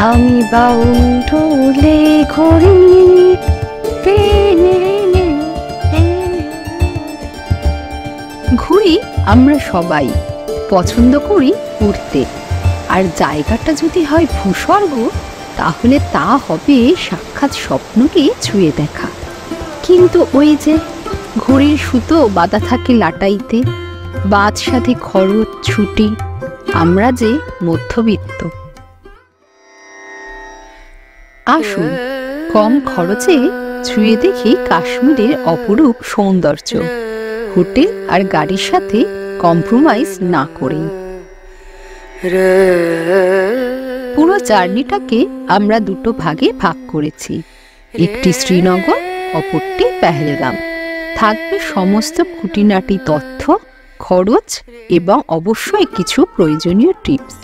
আমি বাউন্ডুলে ঘুরি ঘুরি আমরা সবাই পছন্দ করি ঘুরতে, আর জায়গাটা যদি হয় ভূস্বর্গ তাহলে তা হবে সাক্ষাৎ স্বপ্নকে ছুঁয়ে দেখা। কিন্তু ওই যে ঘড়ির সুতো বাঁধা থাকে লাটাইতে, বাদ সাথে খরচ ছুটি, আমরা যে মধ্যবিত্ত। আসুন কম খরচে ছুঁয়ে দেখি কাশ্মীরের অপরূপ সৌন্দর্য, হোটেল আর গাড়ির সাথে কম্প্রোমাইজ না করে। পুরো জার্নিটাকে আমরা দুটো ভাগে ভাগ করেছি, একটি শ্রীনগর, অপরটি পেহেলগাম। থাকবে সমস্ত খুঁটিনাটি তথ্য, খরচ এবং অবশ্যই কিছু প্রয়োজনীয় টিপস,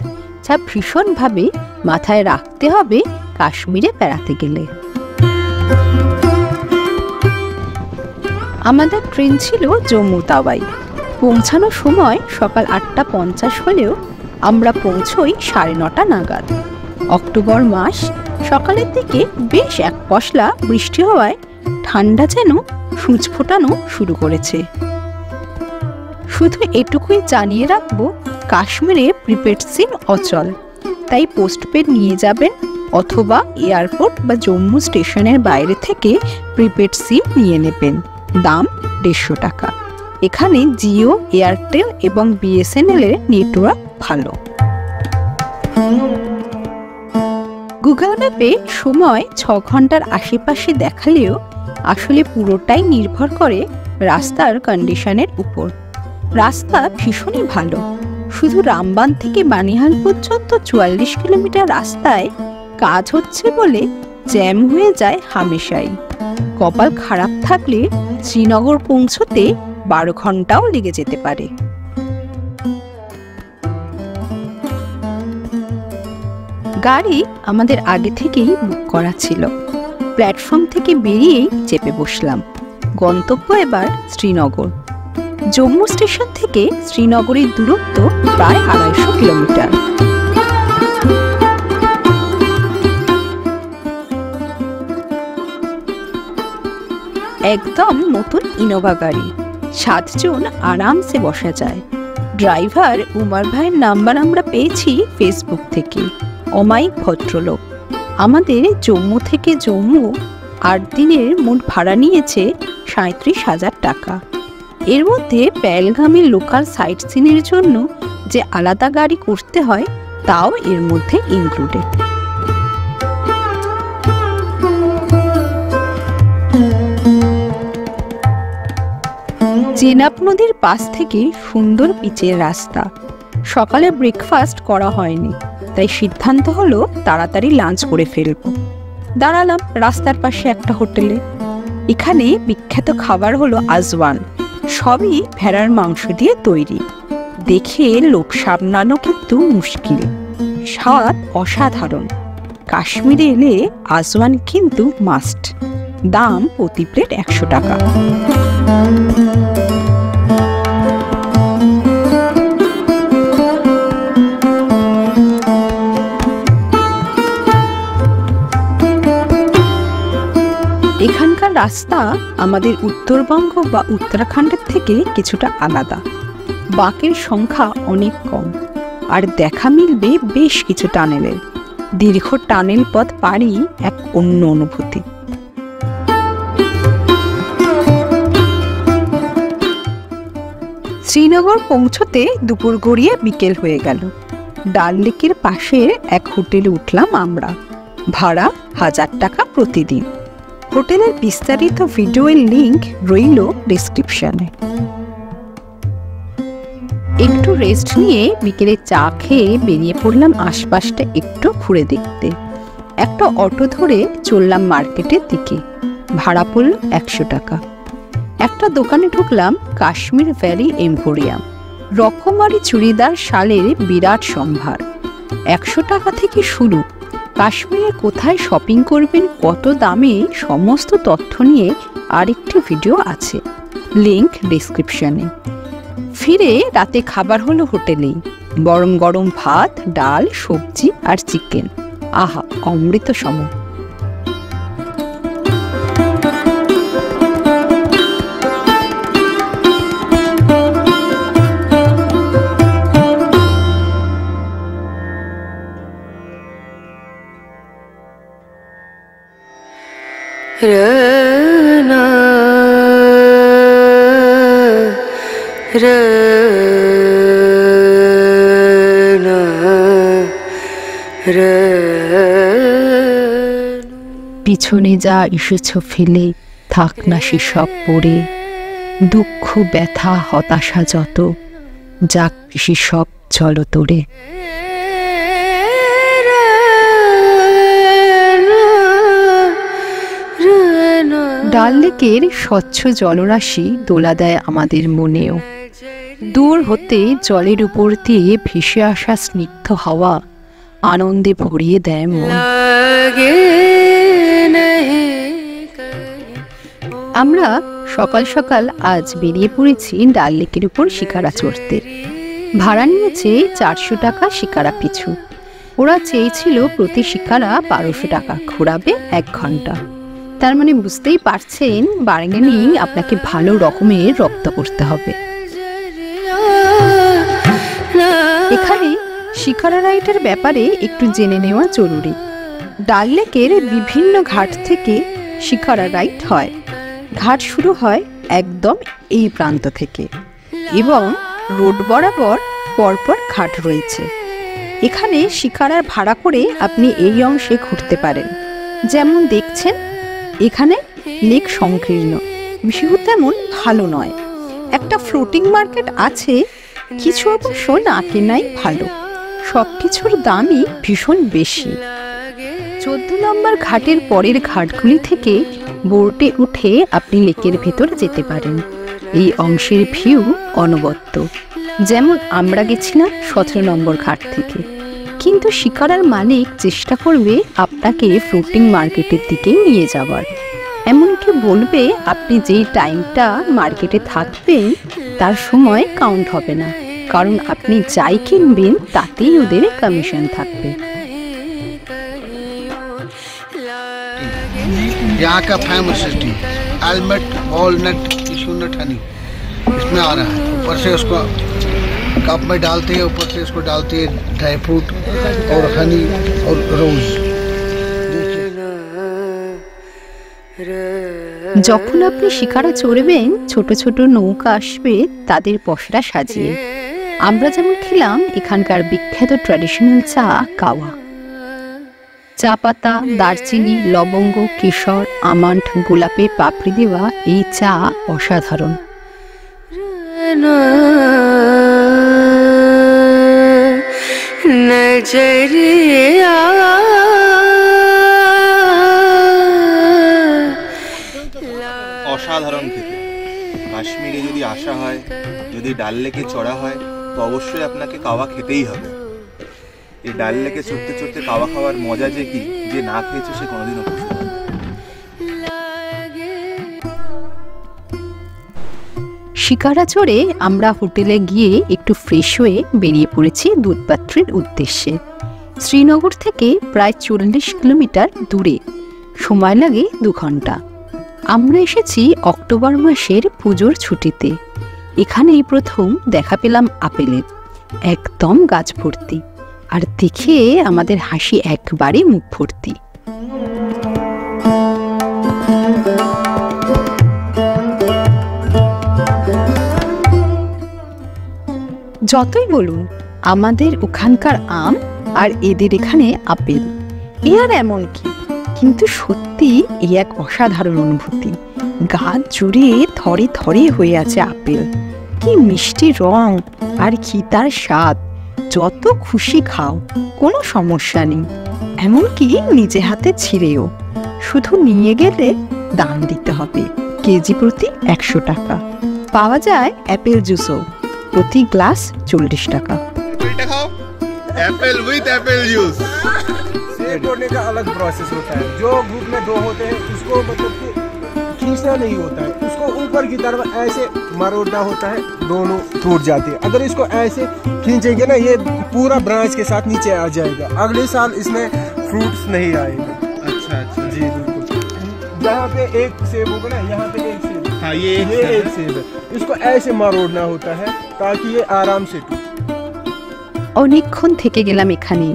যা ভীষণভাবে মাথায় রাখতে হবে কাশ্মীরে বেড়াতে গেলে। আমাদের ট্রেন ছিল জম্মু তাওয়াই। পৌঁছানোর সময় সকাল 8:50 হলেও আমরা পৌঁছই 9:30 নাগাদ। অক্টোবর মাস, সকালের দিকে বেশ এক পশলা বৃষ্টি হওয়ায় ঠান্ডা যেন সূচ ফোটানো শুরু করেছে। শুধু এটুকুই জানিয়ে রাখবো, কাশ্মীরে প্রিপেড সিম অচল, তাই পোস্টপেড নিয়ে যাবেন অথবা এয়ারপোর্ট বা জম্মু স্টেশনের বাইরে থেকে প্রিপেড সিম নিয়ে নেবেন। দাম 150 টাকা। এখানে জিও, এয়ারটেল এবং বিএসএনএল এর নেটওয়ার্ক ভালো। গুগল ম্যাপে সময় 6 ঘন্টার আশেপাশে দেখালেও আসলে পুরোটাই নির্ভর করে রাস্তার কন্ডিশনের উপর। রাস্তা ভীষণই ভালো। শুধু রামবান থেকে বানিহাল পর্যন্ত 44 কিলোমিটার রাস্তায় কাজ হচ্ছে বলে জ্যাম হয়ে যায় হামেশাই। কপাল খারাপ থাকলে শ্রীনগর পৌঁছতে 12 ঘন্টাও লেগে যেতে পারে। গাড়ি আমাদের আগে থেকেই বুক করা ছিল। প্ল্যাটফর্ম থেকে বেরিয়েই চেপে বসলাম। গন্তব্য এবার শ্রীনগর। জম্মু স্টেশন থেকে শ্রীনগরের দূরত্ব প্রায় 250 কিলোমিটার। একদম নতুন ইনোভা গাড়ি, 7 জন আরামসে বসা যায়। ড্রাইভার উমার ভাইয়ের নাম্বার আমরা পেয়েছি ফেসবুক থেকে। অমায়িক ভদ্রলোক। আমাদের জম্মু থেকে জম্মু 8 দিনের মোট ভাড়া নিয়েছে 37,000 টাকা। এর মধ্যে পেহেলগামের লোকাল সাইট সিনের জন্য যে আলাদা গাড়ি করতে হয় তাও এর মধ্যে ইনক্লুডেড। চেনাব নদীর পাশ থেকে সুন্দর পিচের রাস্তা। সকালে ব্রেকফাস্ট করা হয়নি, তাই সিদ্ধান্ত হলো তাড়াতাড়ি লাঞ্চ করে ফেলবো। দাঁড়ালাম রাস্তার পাশে একটা হোটেলে। এখানে বিখ্যাত খাবার হলো আজওয়ান। সবই ভেড়ার মাংস দিয়ে তৈরি। দেখে লোভ সামলানো কিন্তু মুশকিল। স্বাদ অসাধারণ। কাশ্মীরে এলে আজওয়ান কিন্তু মাস্ট। দাম প্রতি প্লেট 100 টাকা। এখানকার রাস্তা আমাদের উত্তরবঙ্গ বা উত্তরাখণ্ডের থেকে কিছুটা আলাদা। বাঁকের সংখ্যা অনেক কম, আর দেখা মিলবে বেশ কিছু টানেলের। দীর্ঘ টানেল পথ পাড়ি এক অন্য অনুভূতি। শ্রীনগর পৌঁছতে দুপুর গড়িয়ে বিকেল হয়ে গেল। ডাল লেকের পাশের এক হোটেলে উঠলাম আমরা। ভাড়া 1000 টাকা প্রতিদিন। হোটেলের বিস্তারিত ভিডিওর লিংক রইল ডেসক্রিপশনে। একটু রেস্ট নিয়ে বিকেলে চা খেয়ে বেরিয়ে পড়লাম আশপাশটা একটু ঘুরে দেখতে। একটা অটো ধরে চললাম মার্কেটের দিকে। ভাড়া পড়ল 100 টাকা। একটা দোকানে ঢুকলাম, কাশ্মীর ভ্যালি এম্পোরিয়াম। রকমারি চুড়িদার শালের বিরাট সম্ভার। 100 টাকা থেকে শুরু। কাশ্মীরে কোথায় শপিং করবেন, কত দামে, সমস্ত তথ্য নিয়ে আরেকটি ভিডিও আছে, লিংক ডেসক্রিপশনে। ফিরে রাতে খাবার হলো হোটেলেই। গরম গরম ভাত, ডাল, সবজি আর চিকেন। আহা, অমৃত সম। পিছনে যা এসেছ ফেলে, থাক না সেসব পড়ে, দুঃখ ব্যথা হতাশা যত, যাক সেসব চলো তোরে। ডাল লেকের স্বচ্ছ জলরাশি দোলা দেয় আমাদের মনেও। দূর হতে জলের উপর দিয়ে ভেসে আসা স্নিগ্ধ হাওয়া আনন্দে ভরিয়ে দেয় মন। আমরা সকাল সকাল আজ বেরিয়ে পড়েছি ডাল লেকের উপর শিকারা চড়তে। ভাড়া নিয়েছে 400 টাকা শিকারা পিছু। ওরা চেয়েছিল প্রতি শিকারা 1200 টাকা, ঘোরাবে 1 ঘন্টা। তার মানে বুঝতেই পারছেন, বার্গেনিং আপনাকে ভালো রকমের রপ্ত করতে হবে। এখানে শিকারা রাইডের ব্যাপারে একটু জেনে নেওয়া জরুরি। ডাল লেকের বিভিন্ন ঘাট থেকে শিকারা রাইড হয়। ঘাট শুরু হয় একদম এই প্রান্ত থেকে এবং রোড বরাবর পরপর ঘাট রয়েছে। এখানে শিকারার ভাড়া করে আপনি এই অংশে ঘুরতে পারেন। যেমন দেখছেন, এখানে লেক সংকীর্ণ, ভিউ তেমন ভালো নয়। একটা ফ্লোটিং মার্কেট আছে, কিছু অবশ্য না কেনাই ভালো। সবকিছুর দামই ভীষণ বেশি। 14 নম্বর ঘাটের পরের ঘাটগুলি থেকে বোটে উঠে আপনি লেকের ভেতর যেতে পারেন। এই অংশের ভিউ অনবদ্য। যেমন আমরা গেছিলাম 17 নম্বর ঘাট থেকে, কিন্তু শিকারার মালিক চেষ্টা করবে আপনাকে ফ্লোটিং মার্কেটের দিকে নিয়ে যাওয়ার। এমনকি বলবে আপনি যেই টাইমটা মার্কেটে থাকবেন তার সময় কাউন্ট হবে না, কারণ আপনি যাই কিনবেন তাতেই ওদের কমিশন থাকবে। यहाँ का famous tea almond, walnut, cashew nut, Honey इसमें आ रहा है। ऊपर से उसको कप में डालते हैं, ऊपर से इसको डालते हैं ड्राई फ्रूट और हनी और रोज। যখন আপনি শিকারা চড়বেন, ছোট ছোট নৌকা আসবে তাদের পসরা সাজিয়ে। আমরা যেমন খেলাম এখানকার বিখ্যাত ট্র্যাডিশনাল চা কাওয়া। চা পাতা, দারচিনি, লবঙ্গ, কেশর, আমন্ড, গোলাপে পাপড়ি দেওয়া এই চা অসাধারণ। অসাধারণ খেতে। কাশ্মীরে যদি আসা হয়, যদি ডাল লেকে চড়া হয়, তো অবশ্যই আপনাকে কাওয়া খেতেই হবে। এই ডাল লেকে চড়তে চড়তে কাওয়া খাওয়ার মজা যে কি, যে না খেয়েছে সে কোনোদিনও বুঝতে পারবে না। শিকারা চড়ে আমরা হোটেলে গিয়ে একটু ফ্রেশ হয়ে বেরিয়ে পড়েছি দুধপাত্রের উদ্দেশ্যে। শ্রীনগর থেকে প্রায় 40 কিলোমিটার দূরে, সময় লাগে 2 ঘন্টা। আমরা এসেছি অক্টোবর মাসের পুজোর ছুটিতে। এখানেই প্রথম দেখা পেলাম আপেলের, একদম গাছ ভর্তি, আর দেখে আমাদের হাসি একবারে মুখ ভর্তি। যতই বলুন আমাদের ওখানকার আম আর এদের এখানে আপেল, এ আর এমন কি, কিন্তু সত্যি এই এক অসাধারণ অনুভূতি। গাছ জুড়ে থরে থরে হয়ে আছে আপেল, কি মিষ্টি রং আর কি তার স্বাদ। যত খুশি খাও, কোনো সমস্যা নেই, এমনকি নিজে হাতে ছিঁড়েও। শুধু নিয়ে গেলে দাম দিতে হবে, কেজি প্রতি 100 টাকা। পাওয়া যায় অ্যাপেল জুসও, প্রতি গ্লাস 40 টাকা। Apple with Apple juice. सेब तोड़ने का अलग प्रोसेस होता है। जो ग्रुप में 2 होते हैं उसको मतलब कि खींचना नहीं होता है, उसको ऊपर की तरफ ऐसे मरोड़ना होता है, दोनों टूट जाते हैं। अगर इसको ऐसे खींचेंगे ना, ये पूरा ब्रांच के साथ नीचे आ जाएगा, अगले साल इसमें फ्रूट्स नहीं आएगा। अच्छा अच्छा जी बिल्कुल। जहाँ पे एक सेब होगा ना, यहाँ पे एक सेब, हाँ ये एक सेब है, इसको ऐसे मरोड़ना होता है ताकि ये आराम से टूटे। অনেকক্ষণ থেকে গেলাম এখানে।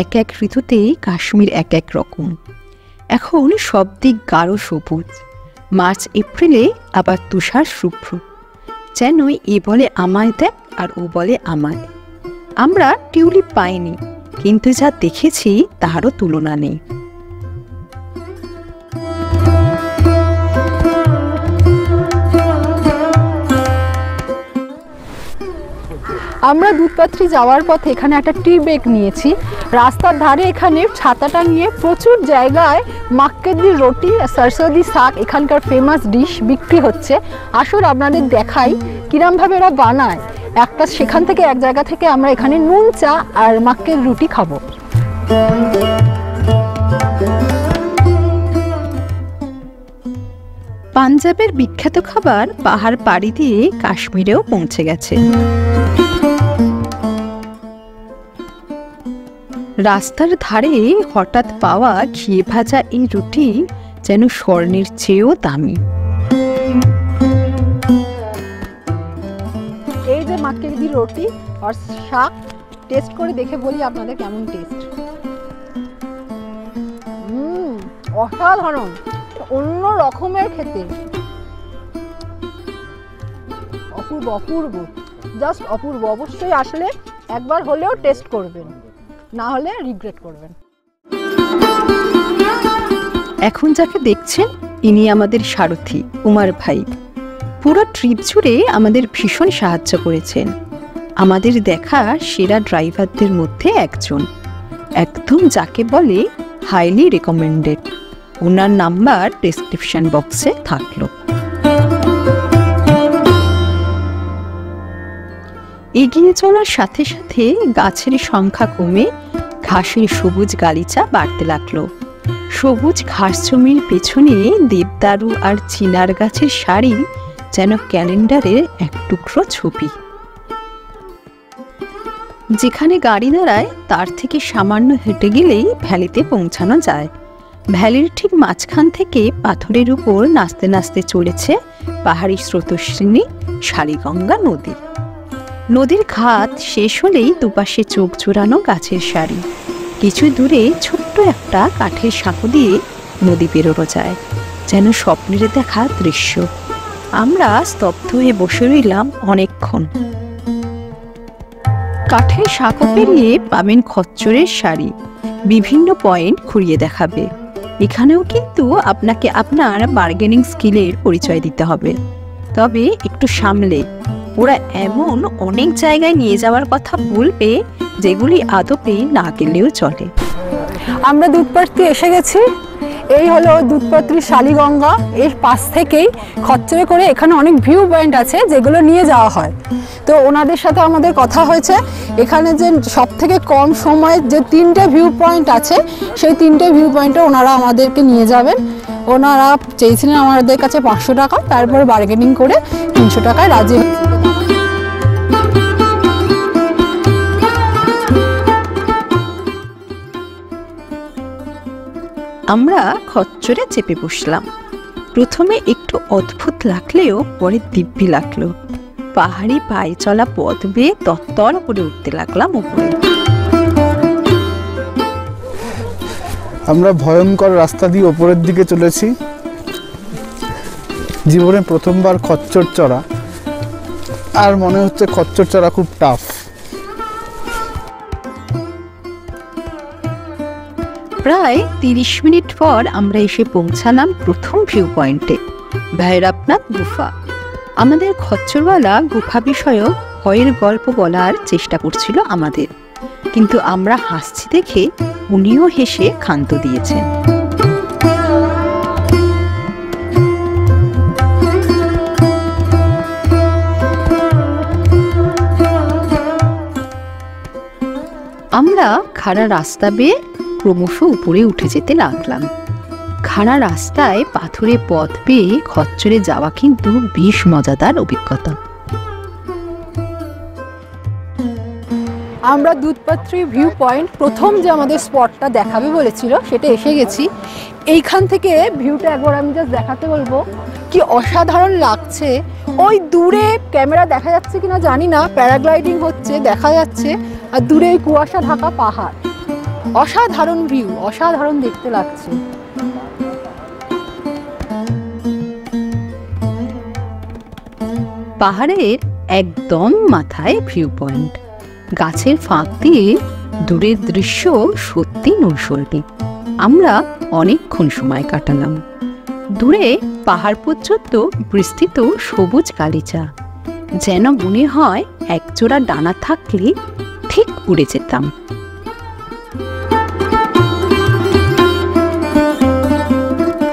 এক এক ঋতুতে কাশ্মীর এক এক রকম। এখন সব দিক গাঢ় সবুজ, মার্চ এপ্রিলে আবার তুষার শুভ্র, যেন এ বলে আমায় দেখ আর ও বলে আমায়। আমরা টিউলিপ পাইনি, কিন্তু যা দেখেছি তাহারও তুলনা নেই। আমরা দুধপাত্রি যাওয়ার পথে এখানে একটা টি ব্রেক নিয়েছি। রাস্তার ধারে এখানে ছাতাটা নিয়ে প্রচুর জায়গায় মাক্কে দি রুটি আর সরসোঁ দি শাক এখানকার ফেমাস ডিশ বিক্রি হচ্ছে। আসুন আপনাদের দেখাই কিরমভাবে এরা বানায়। একটা সেখান থেকে এক জায়গা থেকে আমরা এখানে নুন চা আর মাক্কের রুটি খাবো। পাঞ্জাবের বিখ্যাত খাবার পাহাড় পাড়ি দিয়ে কাশ্মীরেও পৌঁছে গেছে। রাস্তার ধারে হঠাৎ পাওয়া ঘিয়ে ভাজা এই রুটি যেন স্বর্ণের চেয়েও দামি। এই যে মাক্কে দি রুটি আর শাক টেস্ট করে দেখে বলি আপনাদের কেমন টেস্ট। অসাধারণ, অন্য রকমের খেতে, অপূর্ব অপূর্ব, জাস্ট অপূর্ব। অবশ্যই আসলে একবার হলেও টেস্ট করবেন, না হলে রিগ্রেট করবেন। এখন যাকে দেখছেন ইনি আমাদের সারথি উমার ভাই। পুরো ট্রিপ জুড়ে আমাদের ভীষণ সাহায্য করেছেন। আমাদের দেখা সেরা ড্রাইভারদের মধ্যে একজন, একদম যাকে বলে হাইলি রেকমেন্ডেড। ওনার নাম্বার ডেসক্রিপশন বক্সে থাকলো। এগিয়ে চলার সাথে সাথে গাছের সংখ্যা কমে ঘাসের সবুজ গালিচা বাড়তে লাগলো। সবুজ ঘাস জমির পেছনে দেবদারু আর চিনার গাছের সারি যেন ক্যালেন্ডারের এক টুকরো ছবি। যেখানে গাড়ি দাঁড়ায় তার থেকে সামান্য হেঁটে গেলেই ভ্যালিতে পৌঁছানো যায়। ভ্যালির ঠিক মাঝখান থেকে পাথরের উপর নাচতে নাচতে চলেছে পাহাড়ি স্রোতস্বিনী শালিগঙ্গা নদী। নদীর ঘাট শেষ হলেই দুপাশে চোখ জোড়ানো গাছের সারি। কিছু দূরে ছোট্ট একটা কাঠের সাঁকো দিয়ে নদী পেরোনো যায়, যেন স্বপ্নের দেখা দৃশ্য। আমরা স্তব্ধ হয়ে বসে রইলাম অনেকক্ষণ। কাঠের সাঁকো পেরিয়ে পাবেন খচ্চরের সারি, বিভিন্ন পয়েন্ট ঘুরিয়ে দেখাবে। এখানেও কিন্তু আপনাকে আপনার বার্গেনিং স্কিলের পরিচয় দিতে হবে, তবে একটু সামলে। ওরা এমন অনেক জায়গায় নিয়ে যাওয়ার কথা বলবে যেগুলি আদপে না গেলেও চলে। আমরা দুধপাত্রি এসে গেছি। এই হলো দুধপাত্রি শালিগঙ্গা। এর পাশ থেকেই খচ্চরে করে এখানে অনেক ভিউ পয়েন্ট আছে যেগুলো নিয়ে যাওয়া হয়। তো ওনাদের সাথে আমাদের কথা হয়েছে, এখানে যে সব থেকে কম সময়ে যে 3টে ভিউ পয়েন্ট আছে সেই 3টে ভিউ পয়েন্টে ওনারা আমাদেরকে নিয়ে যাবেন। ওনারা চেয়েছিলেন আমাদের কাছে 500 টাকা, তারপরে বার্গেনিং করে 300 টাকায় রাজি। আমরা খচ্চরে চেপে বসলাম। প্রথমে একটু অদ্ভুত লাগলেও পরে দিব্যি লাগলো। পাহাড়ি পায়ে চলা পথ বেয়ে তত্তর করে উঠতে লাগলাম উপরে। আমরা ভয়ঙ্কর রাস্তা দিয়ে ওপরের দিকে চলেছি। জীবনে প্রথমবার খচ্চর চড়া, আর মনে হচ্ছে খচ্চর চড়া খুব টাফ। প্রায় 30 মিনিট পর আমরা এসে পৌঁছালাম প্রথম ভিউ পয়েন্টে, ভৈরবনাথ গুফা। আমাদের খচ্চরওয়ালা গুফা বিষয়ক ভয়ের গল্প বলার চেষ্টা করছিল আমাদের, কিন্তু আমরা হাসছি দেখে উনিও হেসে ক্ষান্ত দিয়েছেন। আমরা খাড়া রাস্তা বেয়ে ক্রমশ উপরে উঠে যেতে লাগলাম। ভাড়া রাস্তায় পাথুরে পথ পেয়ে খচ্চরে যাওয়া কিন্তু বেশ মজাদার অভিজ্ঞতা। আমরা দুধপাত্রি ভিউ পয়েন্ট প্রথম যে আমাদের স্পটটা দেখাবে বলেছিল সেটা এসে গেছি। এইখান থেকে ভিউটা একবার আমি জাস্ট দেখাতে বলবো, কি অসাধারণ লাগছে। ওই দূরে ক্যামেরা দেখা যাচ্ছে কিনা জানি না, প্যারাগ্লাইডিং হচ্ছে দেখা যাচ্ছে, আর দূরে ওই কুয়াশা ঢাকা পাহাড়। অসাধারণ ভিউ, অসাধারণ দেখতে লাগছে। পাহাড়ের একদম মাথায় ভিউ পয়েন্ট, গাছের ফাঁক দিয়ে দূরের দৃশ্য সত্যি নৈসর্গিক। আমরা অনেকক্ষণ সময় কাটালাম। দূরে পাহাড় পর্যন্ত বিস্তৃত সবুজ গালিচা, যেন মনে হয় একজোড়া ডানা থাকলে ঠিক উড়ে যেতাম।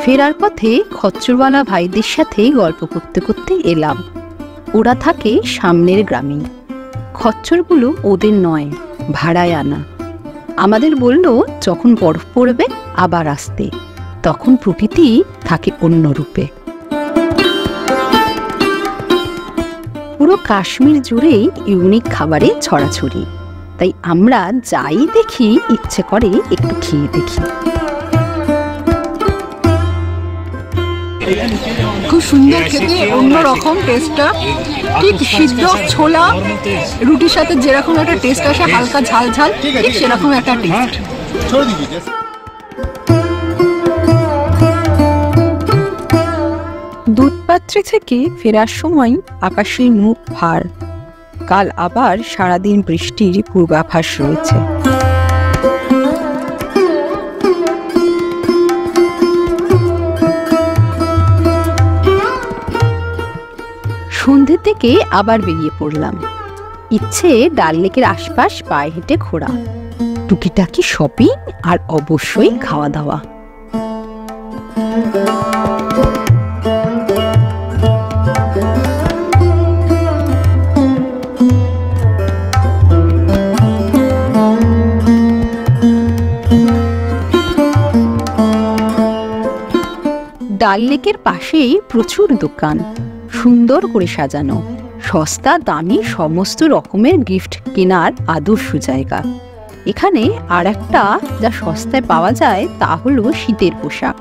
ফেরার পথে খচ্চরওয়ালা ভাইদের সাথে গল্প করতে করতে এলাম। ওরা থাকে সামনের গ্রামে। খচ্চরগুলো ওদের নয়, ভাড়ায় আনা। আমাদের বলল যখন বরফ পড়বে আবার আসতে, তখন প্রকৃতি থাকে অন্য রূপে। পুরো কাশ্মীর জুড়েই ইউনিক খাবারে ছড়াছড়ি, তাই আমরা যাই দেখি ইচ্ছে করে একটু খেয়ে দেখি। খুব সুন্দর খেতে, অন্যরকম টেস্টটা। ঠিক সিদ্ধ ছোলা রুটির সাথে যেরকম একটা টেস্ট আসে, হালকা ঝাল ঝাল, ঠিক সেরকম একটা টেস্ট। দুধপাত্রি থেকে ফেরার সময় আকাশের মুখ ভার। কাল আবার সারাদিন বৃষ্টির পূর্বাভাস রয়েছে। সন্ধ্যের থেকে আবার বেরিয়ে পড়লাম। ইচ্ছে ডাল লেকের আশপাশ পায়ে হেঁটে ঘোরা, টুকিটাকি শপিং আর অবশ্যই খাওয়া দাওয়া। ডাল লেকের পাশেই প্রচুর দোকান, সুন্দর করে সাজানো, সস্তা দামি সমস্ত রকমের গিফট কেনার আদর্শ জায়গা। এখানে আর একটা যা সস্তায় পাওয়া যায় তা হলো শীতের পোশাক।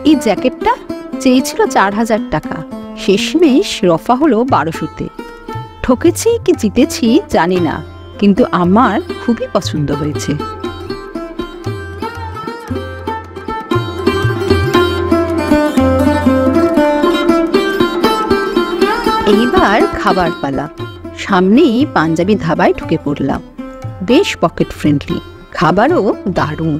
এই জ্যাকেটটা চেয়েছিল 4000 টাকা, শেষমেশ রফা হলো 1200-তে। ঠকেছি কি জিতেছি জানি না, কিন্তু আমার খুবই পছন্দ হয়েছে। এইবার খাবার পালা। সামনেই পাঞ্জাবি ধাবায় ঢুকে পড়লাম। বেশ পকেট ফ্রেন্ডলি, খাবারও দারুণ।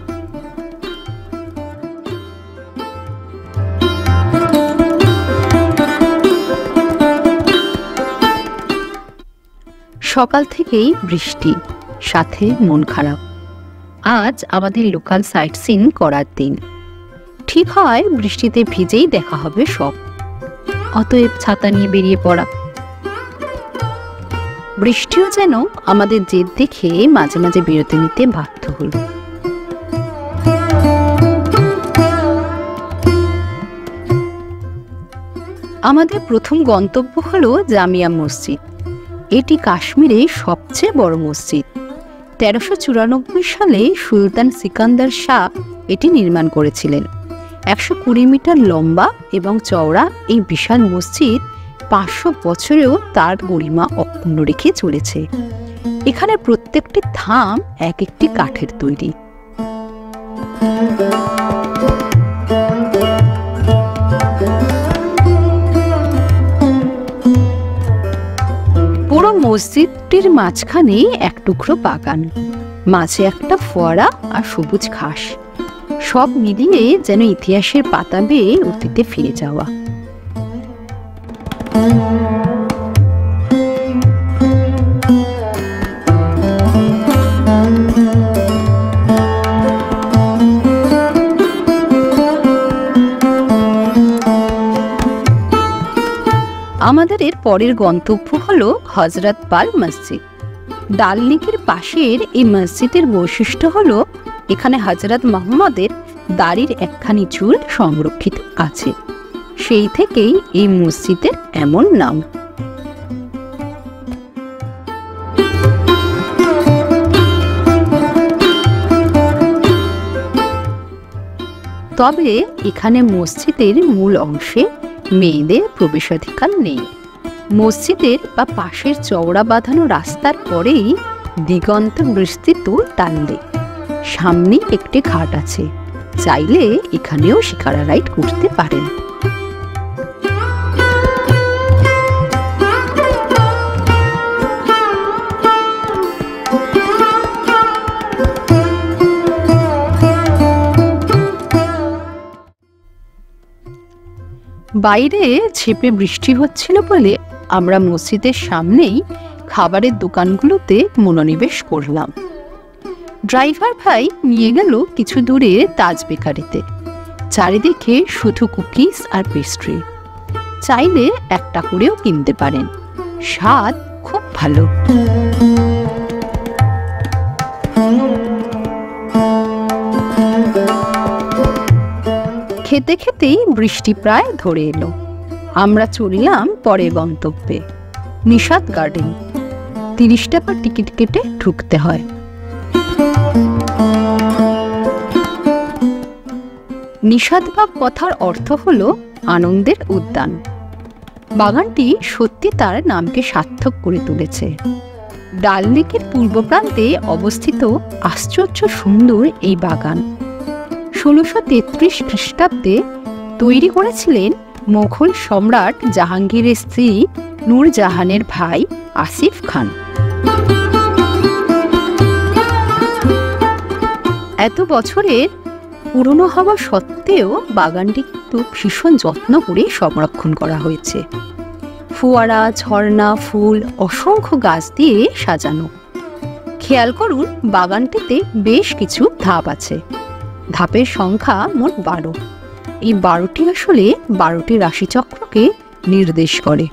সকাল থেকেই বৃষ্টি, সাথে মন খারাপ। আজ আমাদের লোকাল সাইট সিন করার দিন। ঠিক হয় বৃষ্টিতে ভিজেই দেখা হবে সব, অতএব ছাতা নিয়ে বেরিয়ে পড়া। বৃষ্টিও যেন আমাদের জেদ দেখে মাঝে মাঝে বিরতি নিতে বাধ্য হলো। আমাদের প্রথম গন্তব্য হলো জামিয়া মসজিদ। এটি কাশ্মীরে সবচেয়ে বড় মসজিদ। 1394 সালে সুলতান সিকান্দার শাহ এটি নির্মাণ করেছিলেন। 120 মিটার লম্বা এবং চওড়া এই বিশাল মসজিদ 500 বছরেও তার গরিমা অক্ষুণ্ণ রেখে চলেছে। এখানে প্রত্যেকটি থাম এক একটি কাঠের তৈরি। পুরো মসজিদটির মাঝখানে এক টুকরো বাগান, মাঝে একটা ফোয়ারা আর সবুজ ঘাস। সব মিলিয়ে যেন ইতিহাসের পাতা বেয়ে অতীতে ফিরে যাওয়া। আমাদের এর পরের গন্তব্য হলো হজরত বাল মসজিদ। ডাল লেকের পাশের এই মসজিদের বৈশিষ্ট্য হলো এখানে হজরত মোহাম্মদের দাড়ির একখানি চুল সংরক্ষিত আছে। সেই থেকেই এই মসজিদের এমন নাম। তবে এখানে মসজিদের মূল অংশে মেয়েদের প্রবেশাধিকার নেই। মসজিদের বা পাশের চওড়া বাঁধানো রাস্তার পরেই দিগন্ত বিস্তৃত টানলে সামনে একটি ঘাট আছে, চাইলে এখানেও শিকারা রাইড করতে পারেন। বাইরে ঝেঁপে বৃষ্টি হচ্ছিল বলে আমরা মসজিদের সামনেই খাবারের দোকানগুলোতে মনোনিবেশ করলাম। ড্রাইভার ভাই নিয়ে গেল কিছু দূরে তাজ বেকারিতে। চারিদিকে শুধু কুকিজ আর পেস্ট্রি, চাইলে একটা করেও কিনতে পারেন, স্বাদ খুব ভালো। খেতে খেতেই বৃষ্টি প্রায় ধরে এলো। আমরা চললাম পরের গন্তব্যে, নিশাদ গার্ডেন। 30 টাকা টিকিট কেটে ঢুকতে হয়। নিশাদবাগ কথার অর্থ হলো আনন্দের উদ্যান। বাগানটি সত্যি তার নামকে সার্থক করে তুলেছে। ডাল লেকের পূর্ব প্রান্তে অবস্থিত আশ্চর্য সুন্দর এই বাগান 1633 খ্রিস্টাব্দে তৈরি করেছিলেন মোগল সম্রাট জাহাঙ্গীরের স্ত্রী নূরজাহানের ভাই আসিফ খান। এত বছরের পুরনো হওয়া সত্ত্বেও বাগানটি কিন্তু ভীষণ যত্ন করে সংরক্ষণ করা হয়েছে। ফোয়ারা, ঝর্ণা, ফুল, অসংখ্য গাছ দিয়ে সাজানো। খেয়াল করুন, বাগানটিতে বেশ কিছু ধাপ আছে। ধাপের সংখ্যা মোট 12। এই 12টি আসলে 12টি রাশিচক্রকে নির্দেশ করে।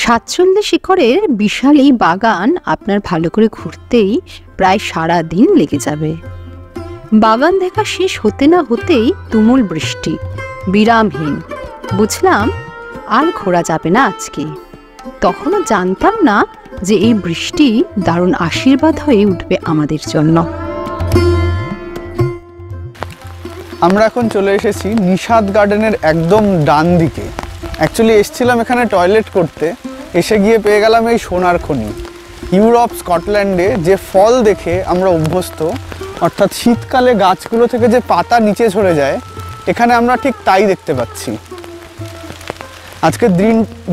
47 একরের বিশাল এই বাগান আপনার ভালো করে ঘুরতেই প্রায় সারা দিন লেগে যাবে। বাগান দেখা শেষ হতে না হতেই তুমুল বৃষ্টি, বিরামহীন। বুঝলাম আর ঘোরা যাবে না আজকে। তখনও জানতাম না যে এই বৃষ্টি দারুণ আশীর্বাদ হয়ে উঠবে আমাদের জন্য। আমরা এখন চলে এসেছি নিশাদ গার্ডেনের একদম ডান দিকে। অ্যাকচুয়ালি এসেছিলাম এখানে টয়লেট করতে, এসে গিয়ে পেয়ে গেলাম এই সোনার খনি। ইউরোপ, স্কটল্যান্ডে যে ফল দেখে আমরা অভ্যস্ত, অর্থাৎ শীতকালে গাছগুলো থেকে যে পাতা নিচে ঝরে যায়, এখানে আমরা ঠিক তাই দেখতে পাচ্ছি। আজকের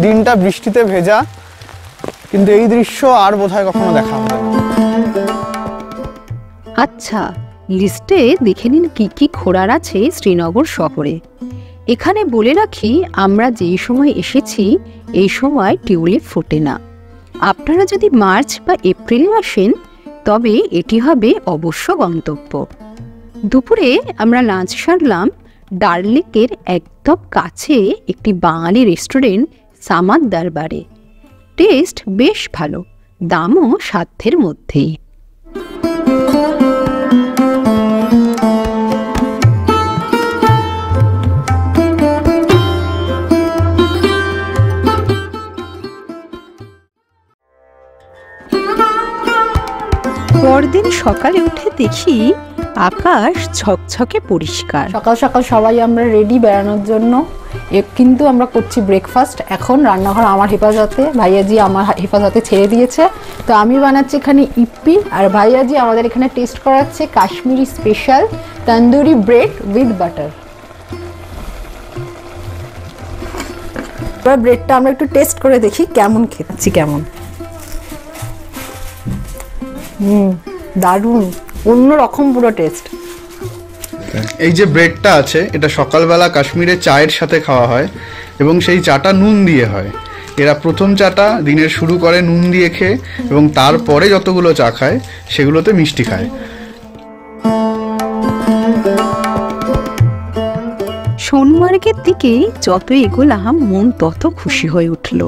দিনটা বৃষ্টিতে ভেজা, কিন্তু এই দৃশ্য আর বোধহয় কখনো দেখা হবে না। আচ্ছা, লিস্টে দেখে নিন কি কি ঘোরার আছে শ্রীনগর শহরে। এখানে বলে রাখি, আমরা যেই সময় এসেছি এই সময় টিউলিপ ফোটে না। আপনারা যদি মার্চ বা এপ্রিলে আসেন তবে এটি হবে অবশ্য গন্তব্য। দুপুরে আমরা লাঞ্চ সারলাম ডাল লেকের একদম কাছে একটি বাঙালি রেস্টুরেন্ট সামাদ দরবারে। টেস্ট বেশ ভালো, দামও সাধ্যের মধ্যেই। পরদিন সকালে উঠে দেখি আকাশ ঝকঝকে পরিষ্কার। সকাল সকাল সবাই আমরা রেডি বেড়ানোর জন্য। কিন্তু আমরা করছি ব্রেকফাস্ট। এখন রান্নাঘর আমার হেফাজতে, ভাইয়াজি আমার হেফাজতে ছেড়ে দিয়েছে। তো আমি বানাচ্ছি এখানে ইপ্পি, আর ভাইয়াজি আমাদের এখানে টেস্ট করাচ্ছে Kashmiri special tandoori bread with butter. এবার ব্রেডটা আমরা একটু টেস্ট করে দেখি কেমন খেতে, কেমন। দারুণ, অন্যরকম পুরো টেস্ট। এই যে ব্রেডটা আছে, এটা সকালবেলা কাশ্মীরে চায়ের সাথে খাওয়া হয় এবং সেই চাটা নুন দিয়ে হয়। এরা প্রথম চাটা দিনের শুরু করে নুন দিয়ে খেয়ে, এবং তারপরে যতগুলো চা খায় সেগুলোতে মিষ্টি খায়। সোনমার্গের দিকে যত এগোলাম মন তত খুশি হয়ে উঠল।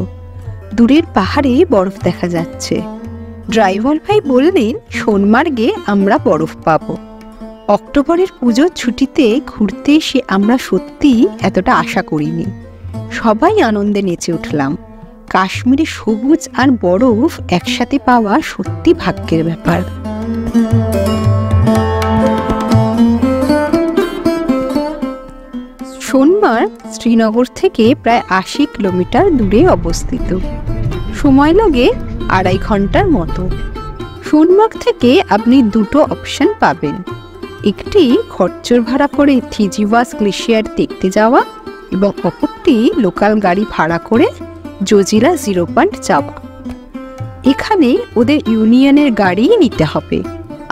দূরের পাহাড়ে বরফ দেখা যাচ্ছে, ড্রাইভার ভাই বললেন সোনমার্গে আমরা বরফ পাবো। অক্টোবরের পুজোর ছুটিতে ঘুরতে এসে আমরা সত্যি এতটা আশা করিনি। সবাই আনন্দে নেচে উঠলাম। কাশ্মীরে সবুজ আর বরফ একসাথে পাওয়া সত্যি ভাগ্যের ব্যাপার। সোনমার্গ শ্রীনগর থেকে প্রায় ৮০ কিলোমিটার দূরে অবস্থিত। সময় লাগে ২.৫ ঘন্টার মতো। সোনমার্গ থেকে আপনি দুটো অপশন পাবেন। একটি খচ্চর ভাড়া করে থিজিওয়াস গ্লেশিয়ার দেখতে যাওয়া এবং অপরটি লোকাল গাড়ি ভাড়া করে জজিলা 0 পয়েন্ট যাওয়া। এখানে ওদের ইউনিয়নের গাড়িই নিতে হবে,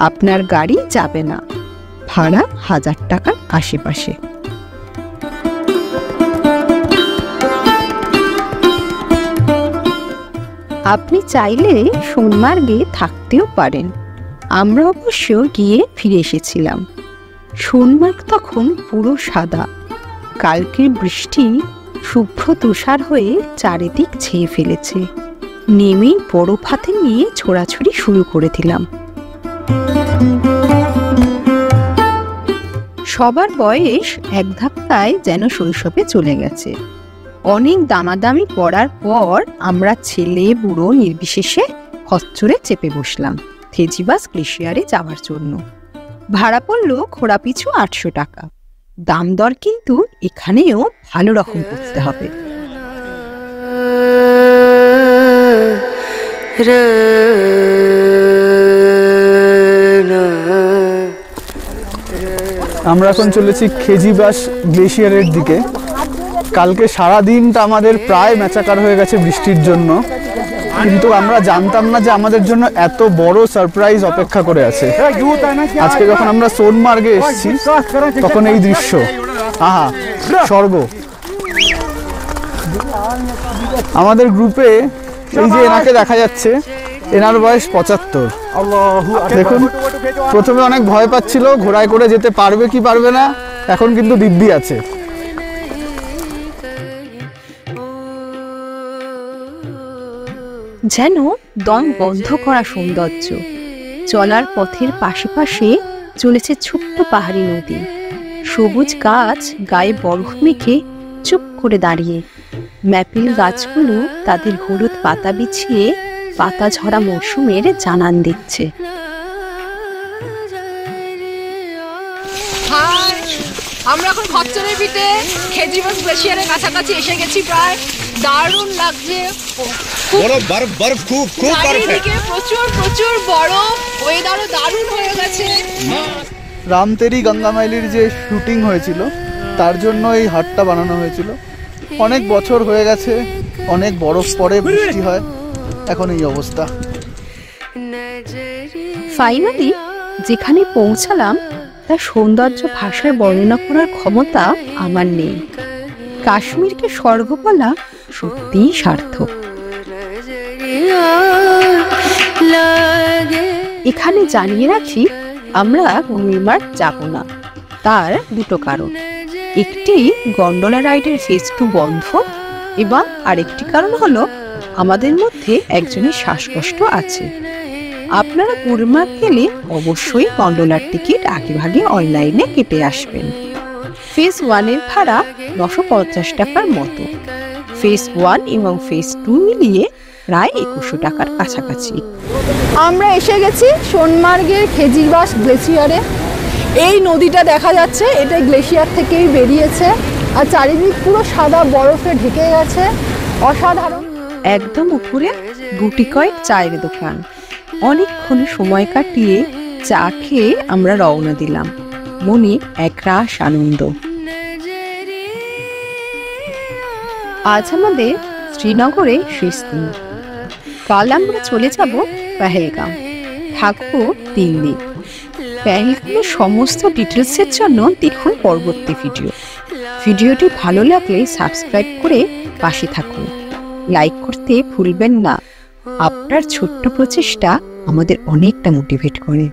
আপনার গাড়ি যাবে না। ভাড়া ১০০০ টাকার আশেপাশে। আপনি চাইলে সোনমার্গে থাকতেও পারেন। আমরা অবশ্য গিয়ে ফিরে এসেছিলাম। সোনমার্গ তখন পুরো সাদা। কালকের বৃষ্টি শুভ্র তুষার হয়ে চারিদিক ছেয়ে ফেলেছে। নেমেই বরফ হাতে নিয়ে ছোড়াছুড়ি শুরু করে দিলাম। সবার বয়স এক ধাক্কায় যেন শৈশবে চলে গেছে। অনেক দামাদামি করার পর আমরা ছেলে বুড়ো নির্বিশেষে খচ্চরে চেপে বসলাম থেজিওয়াস গ্লেশিয়ারে যাওয়ার জন্য। ভাড়া পড়ল ঘোড়া পিছু ৮০০ টাকা। দাম দর কিন্তু এখানেও ভালো রকম করতে হবে। আমরা এখন চলেছি থেজিওয়াস গ্লেশিয়ারের দিকে। কালকে সারা দিনটা আমাদের প্রায় ম্যাচাকার হয়ে গেছে বৃষ্টির জন্য, কিন্তু আমরা জানতাম না যে আমাদের জন্য এত বড় সারপ্রাইজ অপেক্ষা করে আছে। আজকে যখন আমরা সোনমার্গে এসেছি তখন এই দৃশ্য, আহা স্বর্গ। আমাদের গ্রুপে এই যে এনাকে দেখা যাচ্ছে, এনার বয়স ৭৫। দেখুন, প্রথমে অনেক ভয় পাচ্ছিল ঘোড়ায় করে যেতে পারবে কি পারবে না, এখন কিন্তু দিব্যি আছে। যেন দম বন্ধ করা সৌন্দর্য। চলার পথের পাশে পাশে চলেছে ছোট্ট পাহাড়ি নদী। সবুজ গাছ গায়ে বরফ মেখে চুপ করে দাঁড়িয়ে। ম্যাপিল গাছগুলো তাদের হলুদ পাতা বিছিয়ে পাতা ঝরা মৌসুমের জানান দিচ্ছে। আমরা এখন খচ্চরের পিঠে থেজিওয়াস গ্লেশিয়ারের কাছাকাছি এসে গেছি। প্রায় দারুণ লাগছে। বরফ খুব চারিদিকে প্রচুর বরফ। ওয়েদারও দারুণ হয়ে গেছে। রামতেরি গঙ্গামাইলির যে শুটিং হয়েছিল তার জন্য এই হাটটা বানানো হয়েছিল। অনেক বছর হয়ে গেছে, অনেক বরফ পড়ে, বৃষ্টি হয়, এখন এই অবস্থা। ফাইনালি যেখানে পৌঁছালাম তার সৌন্দর্য ভাষায় বর্ণনা করার ক্ষমতা আমার নেই। কাশ্মীরকে স্বর্গ বলা সত্যিই সার্থক। এখানে জানিয়ে রাখি, আমরা গুলমার্গ যাব না। তার দুটো কারণ। একটি গন্ডোলা রাইডের ফেজ 2 বন্ধ, এবং আরেকটি কারণ হলো আমাদের মধ্যে একজনের শ্বাসকষ্ট আছে। আপনারা গুলমার্গ গেলে অবশ্যই গন্ডোলার টিকিট আগেভাগে অনলাইনে কেটে আসবেন। ফেজ 1-এর ভাড়া ৯৫০ টাকার মতো। ফেজ 1 এবং ফেজ 2 মিলিয়ে প্রায় ২১০০ টাকার কাছাকাছি। আমরা এসে গেছি সোনমার্গের থেজিওয়াস গ্লেশিয়ারে। এই নদীটা দেখা যাচ্ছে, এটা গ্লেশিয়ার থেকেই বেরিয়েছে, আর চারিদিক পুরো সাদা বরফে ঢেকে গেছে। অসাধারণ। একদম উপরে গুটি কয়েক চায়ের দোকান। অনেকক্ষণ সময় কাটিয়ে চা খেয়ে আমরা রওনা দিলাম। মনে একরাশ আনন্দ। আজ আমাদের শ্রীনগরে শেষ দিন। কাল আমরা চলে যাব পেহেলগাম, থাকবো 3 দিন। পেহেলগামের সমস্ত ডিটেলসের জন্য দেখুন পরবর্তী ভিডিওটি ভালো লাগলে সাবস্ক্রাইব করে পাশে থাকুন। লাইক করতে ভুলবেন না। আপনার ছোট্ট প্রচেষ্টা আমাদের অনেকটা মোটিভেট করে।